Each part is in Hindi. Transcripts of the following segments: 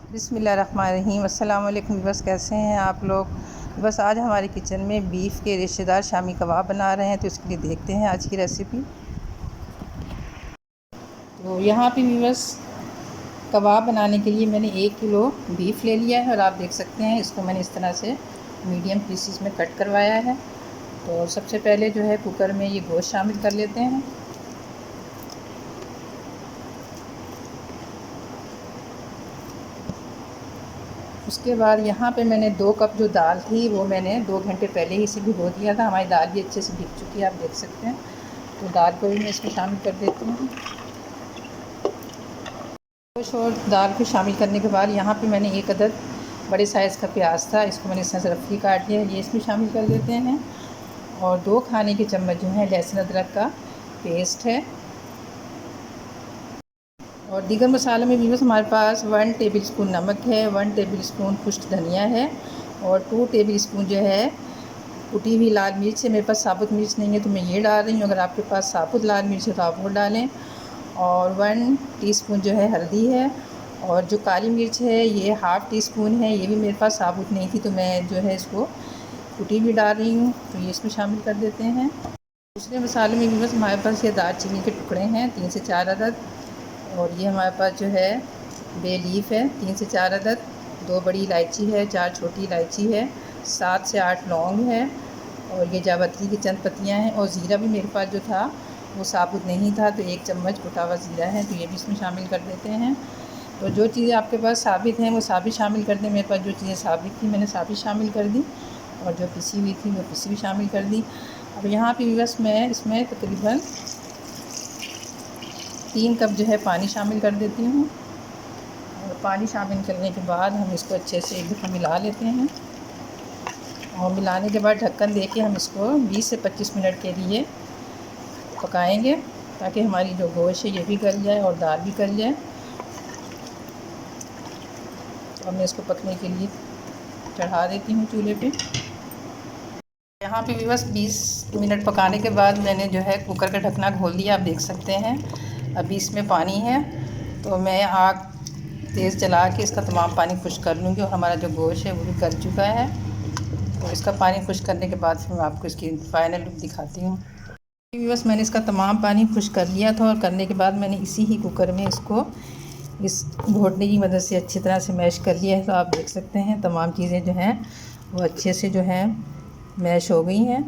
बिस्मिल्लाहिर्रहमानिर्रहीम। अस्सलाम वालेकुम। बस कैसे हैं आप लोग। बस आज हमारे किचन में बीफ के रिश्तेदार शामी कबाब बना रहे हैं, तो इसके लिए देखते हैं आज की रेसिपी। तो यहाँ पे भी बस कबाब बनाने के लिए मैंने 1 किलो बीफ ले लिया है और आप देख सकते हैं इसको मैंने इस तरह से मीडियम पीसेस में कट करवाया है। तो सबसे पहले जो है कुकर में ये गोश्त शामिल कर लेते हैं। उसके बाद यहाँ पे मैंने 2 कप जो दाल थी वो मैंने 2 घंटे पहले ही इसे भिगो दिया था। हमारी दाल भी अच्छे से भीग चुकी है, आप देख सकते हैं। तो दाल को भी मैं इसमें शामिल कर देती हूँ। गोश्त और दाल को शामिल करने के बाद यहाँ पे मैंने 1 अदद बड़े साइज़ का प्याज था, इसको मैंने इस तरह से रफली काट लिया है, ये इसमें शामिल कर देते हैं। और 2 खाने के चम्मच जो है लहसुन अदरक का पेस्ट है। और दीगर मसालों में भी बस हमारे पास 1 टेबल स्पून नमक है, 1 टेबल स्पून खुश्क धनिया है और 2 टेबल स्पून जो है कुटी हुई लाल मिर्च है। मेरे पास साबुत मिर्च नहीं है तो मैं ये डाल रही हूँ। अगर आपके पास साबुत लाल मिर्च है तो आप वो डालें। और 1 टीस्पून जो है हल्दी है। और जो काली मिर्च है ये ½ टीस्पून है, ये भी मेरे पास साबुत नहीं थी तो मैं जो है इसको कुटी भी डाल रही हूँ, तो ये इसमें शामिल कर देते हैं। दूसरे मसालों में भी बस हमारे पास ये दालचीनी के टुकड़े हैं 3 से 4 अदद। और ये हमारे पास जो है बे लीफ है 3 से 4 अदद, 2 बड़ी इलायची है, 4 छोटी इलायची है, 7 से 8 लौंग है और ये जावित्री की चंद पत्तियां हैं। और ज़ीरा भी मेरे पास जो था वो साबुत नहीं था तो 1 चम्मच कुटा हुआ ज़ीरा है, तो ये भी इसमें शामिल कर देते हैं। तो जो चीज़ें आपके पास साबित हैं वो साबित शामिल कर दें। मेरे पास जो चीज़ें साबित थी मैंने साबित शामिल कर दी और जो पिसी हुई थी वो पिसी भी शामिल कर दी। अब यहाँ पे बस मैं इसमें तकरीबन 3 कप जो है पानी शामिल कर देती हूँ। और पानी शामिल करने के बाद हम इसको अच्छे से एक दफ़ा मिला लेते हैं। और मिलाने के बाद ढक्कन दे के हम इसको 20 से 25 मिनट के लिए पकाएंगे ताकि हमारी जो गोश्त है ये भी गल जाए और दाल भी गल जाए। तो मैं इसको पकने के लिए चढ़ा देती हूँ चूल्हे पे। यहाँ पे भी बस 20 मिनट पकाने के बाद मैंने जो है कुकर का ढकना खोल दिया, आप देख सकते हैं। अभी इसमें पानी है तो मैं आग तेज़ जला के इसका तमाम पानी खुश्क कर लूँगी और हमारा जो गोश्त है वो भी गल चुका है। तो इसका पानी खुश्क करने के बाद फिर मैं आपको इसकी फ़ाइनल लुक दिखाती हूँ। बस मैंने इसका तमाम पानी खुश्क कर लिया था और करने के बाद मैंने इसी ही कुकर में इसको इस घोटने की मदद से अच्छी तरह से मैश कर लिया है। तो आप देख सकते हैं तमाम चीज़ें जो हैं वो अच्छे से जो है मैश हो गई हैं।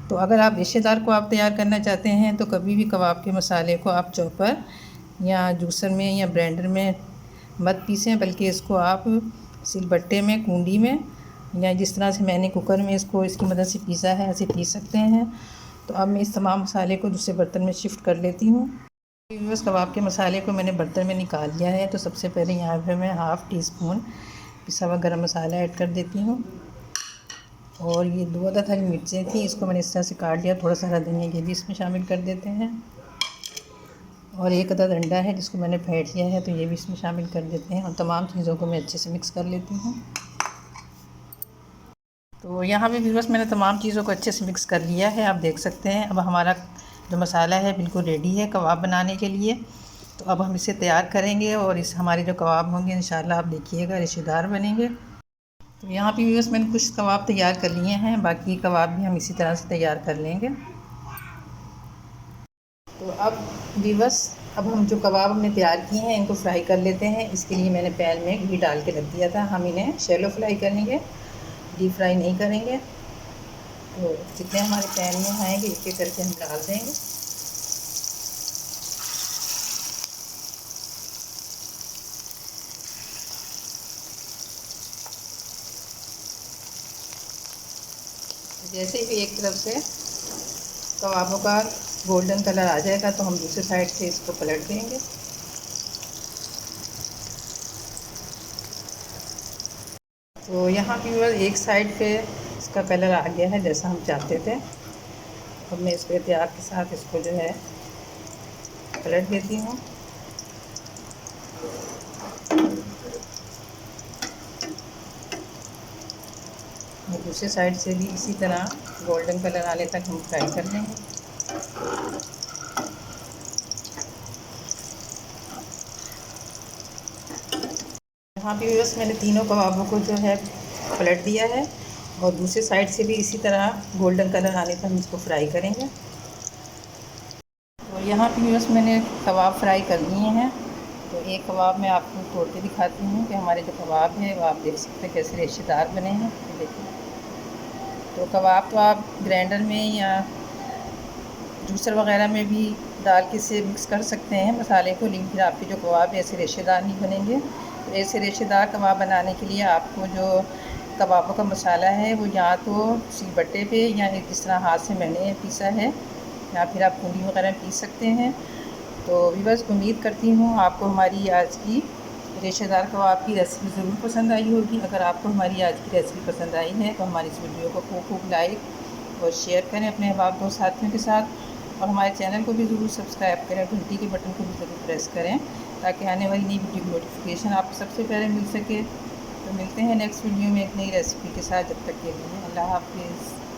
तो अगर आप रिश्तेदार को आप तैयार करना चाहते हैं तो कभी भी कबाब के मसाले को आप चॉपर या जूसर में या ब्लेंडर में मत पीसें, बल्कि इसको आप सिलबट्टे में, कूंडी में या जिस तरह से मैंने कुकर में इसको इसकी मदद से पीसा है ऐसे पीस सकते हैं। तो अब मैं इस तमाम मसाले को दूसरे बर्तन में शिफ्ट कर लेती हूँ। बस कबाब के मसाले को मैंने बर्तन में निकाल लिया है। तो सबसे पहले यहाँ पर मैं ½ टीस्पून पिसा हुआ गरम मसाला ऐड कर देती हूँ। और ये 2 अदद हरी मिर्चें थी, इसको मैंने इस तरह से काट लिया। थोड़ा सा हरा धनिया ये भी इसमें शामिल कर देते हैं। और 1 अदद अंडा है जिसको मैंने फेंट लिया है, तो ये भी इसमें शामिल कर देते हैं। और तमाम चीज़ों को मैं अच्छे से मिक्स कर लेती हूँ। तो यहाँ भी बस मैंने तमाम चीज़ों को अच्छे से मिक्स कर लिया है, आप देख सकते हैं। अब हमारा जो मसाला है बिल्कुल रेडी है कबाब बनाने के लिए। तो अब हम इसे तैयार करेंगे और इस हमारे जो कबाब होंगे इंशाल्लाह आप देखिएगा रिश्तेदार बनेंगे। तो यहाँ पे बस मैंने कुछ कबाब तैयार कर लिए हैं, बाकी कबाब भी हम इसी तरह से तैयार कर लेंगे। तो अब हम जो कबाब हमने तैयार किए हैं इनको फ्राई कर लेते हैं। इसके लिए मैंने पैन में घी डाल के रख दिया था। हम इन्हें शैलो फ्राई करेंगे, डीप फ्राई नहीं करेंगे। तो जितने हमारे पैन में आएंगे एक एक करके हम डाल देंगे। जैसे ही एक तरफ से कबाबों का गोल्डन कलर आ जाएगा तो हम दूसरी साइड से इसको पलट देंगे। तो यहाँ भी बस एक साइड पे इसका कलर आ गया है जैसा हम चाहते थे। अब मैं इसको एहतियात के साथ इसको जो है पलट देती हूँ। दूसरी साइड से भी इसी तरह गोल्डन कलर आने तक हम फ्राई कर लेंगे। यहाँ पे बस मैंने तीनों कबाबों को जो है पलट दिया है और दूसरे साइड से भी इसी तरह गोल्डन कलर आने तक हम इसको फ्राई करेंगे। तो यहाँ पे बस मैंने कबाब फ्राई कर लिए हैं। तो एक कबाब मैं आपको तोड़ के दिखाती हूँ कि हमारे जो कबाब हैं वो आप देख सकते हैं कैसे रेशेदार बने हैं। देखिए, तो कबाब तो आप ग्राइंडर में या जूसर वगैरह में भी डाल के इसे मिक्स कर सकते हैं मसाले को, लेकिन फिर आपके जो कबाब ऐसे रेशेदार नहीं बनेंगे। तो ऐसे रेशेदार कबाब बनाने के लिए आपको जो कबाबों का मसाला है वो या तो सिलबट्टे पे या इस तरह हाथ से मैंने पीसा है या फिर आप पूरी वगैरह पीस सकते हैं। तो भी बस उम्मीद करती हूँ आपको हमारी आज की रेशेदार कबाब की रेसिपी ज़रूर पसंद आई होगी। अगर आपको हमारी आज की रेसिपी पसंद आई है तो हमारी इस वीडियो को खूब लाइक और शेयर करें अपने अहबाब दोस्त साथियों के साथ, और हमारे चैनल को भी ज़रूर सब्सक्राइब करें, घंटी के बटन को भी ज़रूर प्रेस करें ताकि आने वाली नई वीडियो की नोटिफिकेशन आपको सबसे पहले मिल सके। तो मिलते हैं नेक्स्ट वीडियो में एक नई रेसिपी के साथ। जब तक के लिए अल्लाह हाफिज़।